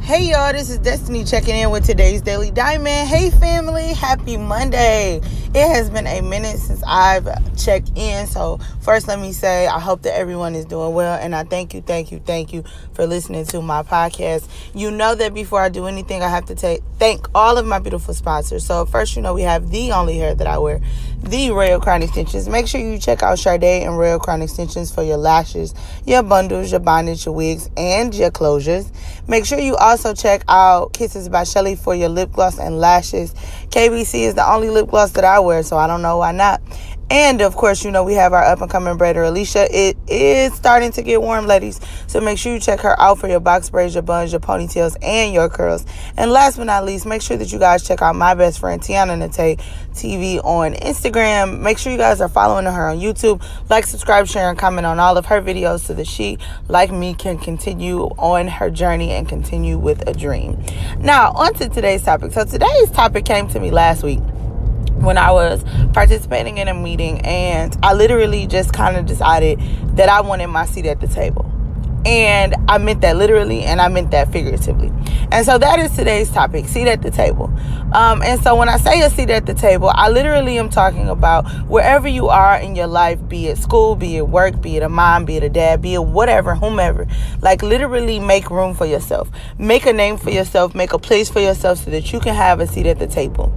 Hey y'all, this is Destiny checking in with today's Daily Diamond. Hey family, happy Monday. It has been a minute since I've checked in. So first let me say I hope that everyone is doing well, and I thank you for listening to my podcast. You know that before I do anything, I have to thank all of my beautiful sponsors. So first, we have the only hair that I wear, the Royal Crown Extensions. Make sure you check out Sade and Royal Crown Extensions for your lashes, your bundles, your bonnets, your wigs, and your closures. Make sure you also check out Kisses by Chelly for your lip gloss and lashes. KBC is the only lip gloss that I wear, so I don't know why not. And, of course, we have our up-and-coming braider, Lisha. It is starting to get warm, ladies, so make sure you check her out for your box braids, your buns, your ponytails, and your curls. And last but not least, make sure that you guys check out my best friend, Tiana Nate TV on Instagram. Make sure you guys are following her on YouTube. Like, subscribe, share, and comment on all of her videos so that she, like me, can continue on her journey and continue with a dream. Now, on to today's topic. So today's topic came to me last week when I was participating in a meeting, and I literally just kind of decided that I wanted my seat at the table. And I meant that literally, and I meant that figuratively. And so that is today's topic, seat at the table. And so when I say a seat at the table, I literally am talking about wherever you are in your life, be it school, be it work, be it a mom, be it a dad, be it whatever, whomever. Like, literally make room for yourself. Make a name for yourself. Make a place for yourself so that you can have a seat at the table.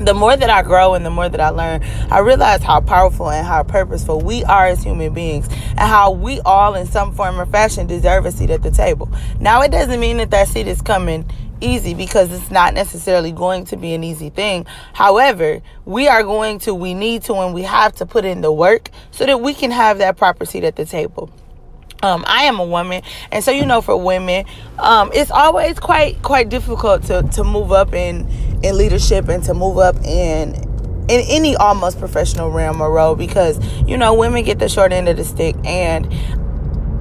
The more that I grow and the more that I learn, I realize how powerful and how purposeful we are as human beings, and how we all in some form or fashion deserve a seat at the table. Now, it doesn't mean that seat is coming easy, because it's not necessarily going to be an easy thing. However, we need to, and we have to put in the work so that we can have that proper seat at the table. I am a woman, and so for women, it's always quite difficult to move up in leadership and to move up in any almost professional realm or role, because women get the short end of the stick, and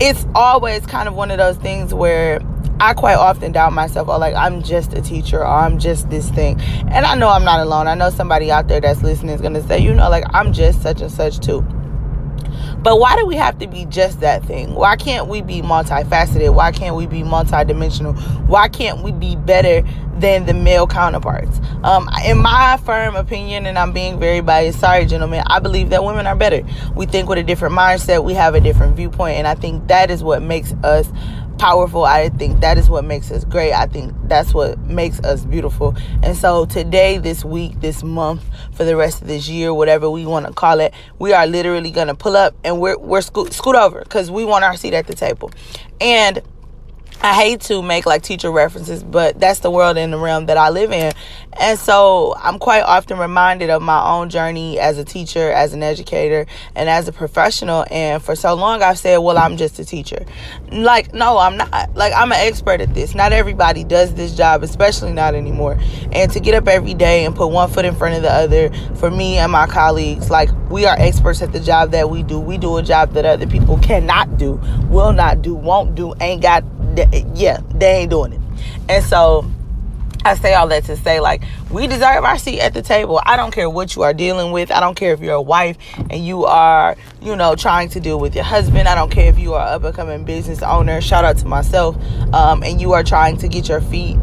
it's always kind of one of those things where I quite often doubt myself, or like, I'm just a teacher, or I'm just this thing. And I know I'm not alone. I know somebody out there that's listening is going to say, I'm just such and such too. But why do we have to be just that thing? Why can't we be multifaceted? Why can't we be multidimensional? Why can't we be better than the male counterparts? In my firm opinion, and I'm being very biased, sorry gentlemen, I believe that women are better. We think with a different mindset. We have a different viewpoint. And I think that is what makes us powerful. I think that is what makes us great. I think that's what makes us beautiful. And so today, this week, this month, for the rest of this year, whatever we want to call it, we are literally going to pull up and we're scoot over, because we want our seat at the table. And I hate to make like teacher references, but that's the world and the realm that I live in. And so I'm quite often reminded of my own journey as a teacher, as an educator, and as a professional. And for so long I've said, well, I'm just a teacher. Like, no, I'm not. Like, I'm an expert at this. Not everybody does this job, especially not anymore. And to get up every day and put one foot in front of the other, for me and my colleagues, like, we are experts at the job that we do. We do a job that other people cannot do, will not do, won't do, ain't got. Yeah, they ain't doing it. And so I say all that to say, like, we deserve our seat at the table. I don't care what you are dealing with. I don't care if you're a wife and you are, trying to deal with your husband. I don't care if you are an up-and-coming business owner. Shout out to myself. And you are trying to get your feet,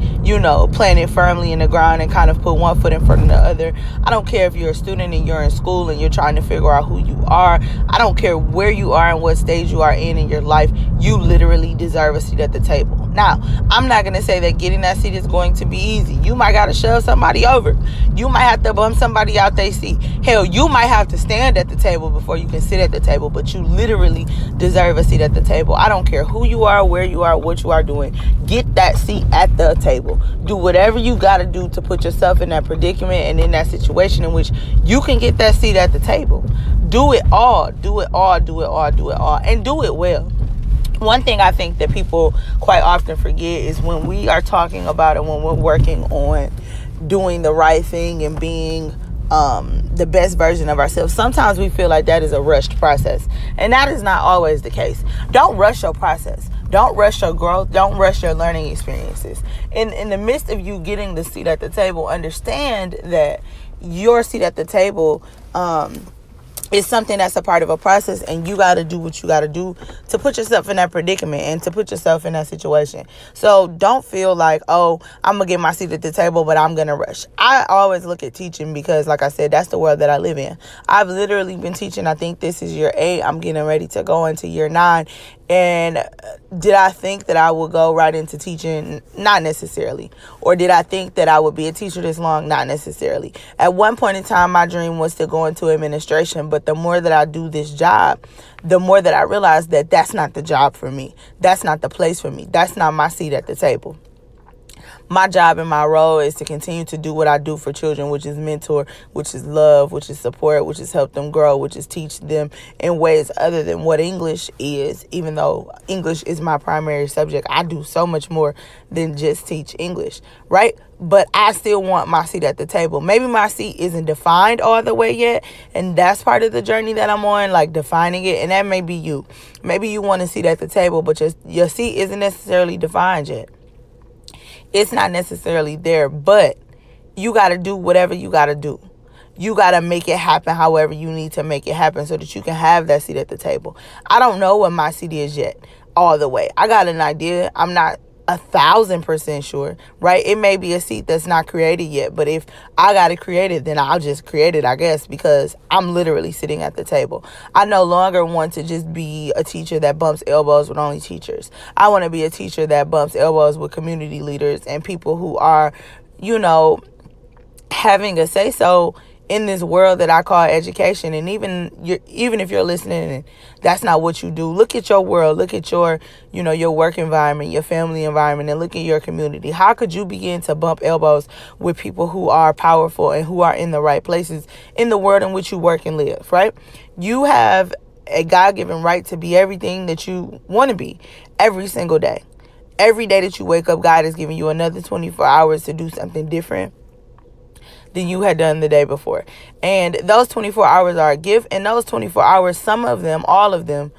planted firmly in the ground and kind of put one foot in front of the other. I don't care if you're a student and you're in school and you're trying to figure out who you are. I don't care where you are and what stage you are in your life. You literally deserve a seat at the table. Now, I'm not going to say that getting that seat is going to be easy. You might got to shove somebody over. You might have to bump somebody out their seat. Hell, you might have to stand at the table before you can sit at the table, but you literally deserve a seat at the table. I don't care who you are, where you are, what you are doing. Get that seat at the table. Do whatever you got to do to put yourself in that predicament and in that situation in which you can get that seat at the table. Do it all. Do it all. Do it all. Do it all. And do it well. One thing I think that people quite often forget is when we are talking about it, when we're working on doing the right thing and being the best version of ourselves, sometimes we feel like that is a rushed process. And that is not always the case. Don't rush your process. Don't rush your growth. Don't rush your learning experiences. In the midst of you getting the seat at the table, understand that your seat at the table It's something that's a part of a process, and you got to do what you got to do to put yourself in that predicament and to put yourself in that situation. So don't feel like, oh, I'm going to get my seat at the table, but I'm going to rush. I always look at teaching because, like I said, that's the world that I live in. I've literally been teaching. I think this is year 8. I'm getting ready to go into year 9. And did I think that I would go right into teaching? Not necessarily. Or did I think that I would be a teacher this long? Not necessarily. At one point in time, my dream was to go into administration. But the more that I do this job, the more that I realize that that's not the job for me. That's not the place for me. That's not my seat at the table. My job and my role is to continue to do what I do for children, which is mentor, which is love, which is support, which is help them grow, which is teach them in ways other than what English is. Even though English is my primary subject, I do so much more than just teach English, right? But I still want my seat at the table. Maybe my seat isn't defined all the way yet, and that's part of the journey that I'm on, like defining it, and that may be you. Maybe you want a seat at the table, but your seat isn't necessarily defined yet. It's not necessarily there, but you got to do whatever you got to do. You got to make it happen however you need to make it happen so that you can have that seat at the table. I don't know what my seat is yet all the way. I got an idea. I'm not 1,000% sure, right? It may be a seat that's not created yet, but if I got to create it, then I'll just create it, I guess, because I'm literally sitting at the table. I no longer want to just be a teacher that bumps elbows with only teachers. I want to be a teacher that bumps elbows with community leaders and people who are, having a say-so in this world that I call education. And even if you're listening and that's not what you do, look at your world, look at your work environment, your family environment, and look at your community. How could you begin to bump elbows with people who are powerful and who are in the right places in the world in which you work and live, right? You have a God-given right to be everything that you want to be every single day. Every day that you wake up, God is giving you another 24 hours to do something different than you had done the day before. And those 24 hours are a gift. And those 24 hours, some of them, all of them,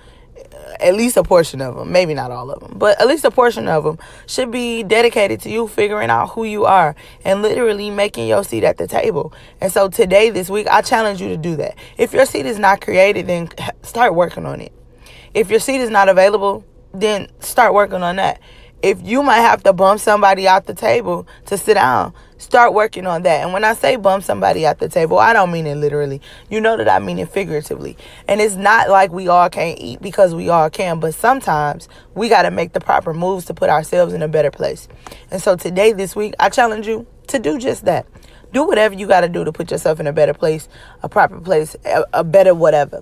at least a portion of them, maybe not all of them, but at least a portion of them should be dedicated to you figuring out who you are and literally making your seat at the table. And so today, this week, I challenge you to do that. If your seat is not created, then start working on it. If your seat is not available, then start working on that. If you might have to bump somebody out the table to sit down, start working on that. And when I say bump somebody out the table, I don't mean it literally. You know that I mean it figuratively. And it's not like we all can't eat, because we all can. But sometimes we got to make the proper moves to put ourselves in a better place. And so today, this week, I challenge you to do just that. Do whatever you got to do to put yourself in a better place, a proper place, a better whatever.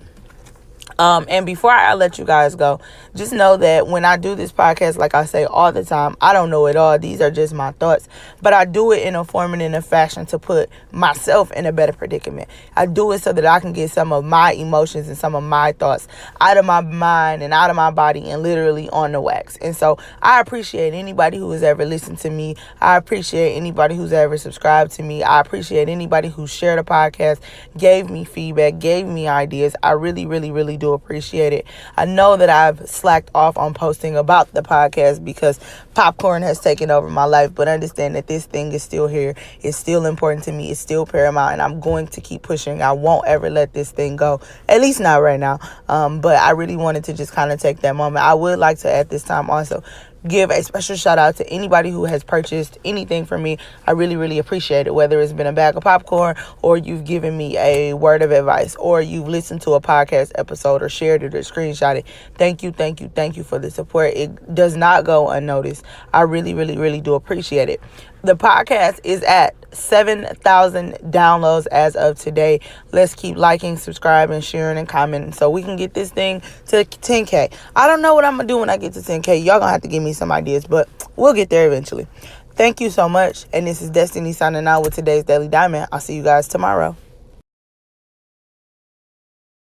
And before I let you guys go, just know that when I do this podcast, like I say all the time, I don't know it all. These are just my thoughts, but I do it in a form and in a fashion to put myself in a better predicament. I do it so that I can get some of my emotions and some of my thoughts out of my mind and out of my body and literally on the wax. And so I appreciate anybody who has ever listened to me. I appreciate anybody who's ever subscribed to me. I appreciate anybody who shared a podcast, gave me feedback, gave me ideas. I really, really, really do appreciate it. I know that I've slacked off on posting about the podcast because popcorn has taken over my life, but understand that this thing is still here. It's still important to me. It's still paramount, and I'm going to keep pushing. I won't ever let this thing go, at least not right now. But I really wanted to just kind of take that moment. I would like to at this time also give a special shout out to anybody who has purchased anything from me. I really, really appreciate it, whether it's been a bag of popcorn or you've given me a word of advice or you've listened to a podcast episode or shared it or screenshot it. Thank you, thank you, thank you for the support. It does not go unnoticed. I really, really, really do appreciate it. The podcast is at 7,000 downloads as of today. Let's keep liking, subscribing, sharing, and commenting so we can get this thing to 10K. I don't know what I'm going to do when I get to 10K. Y'all going to have to give me some ideas, but we'll get there eventually. Thank you so much. And this is Destiny signing out with today's Daily Diamond. I'll see you guys tomorrow.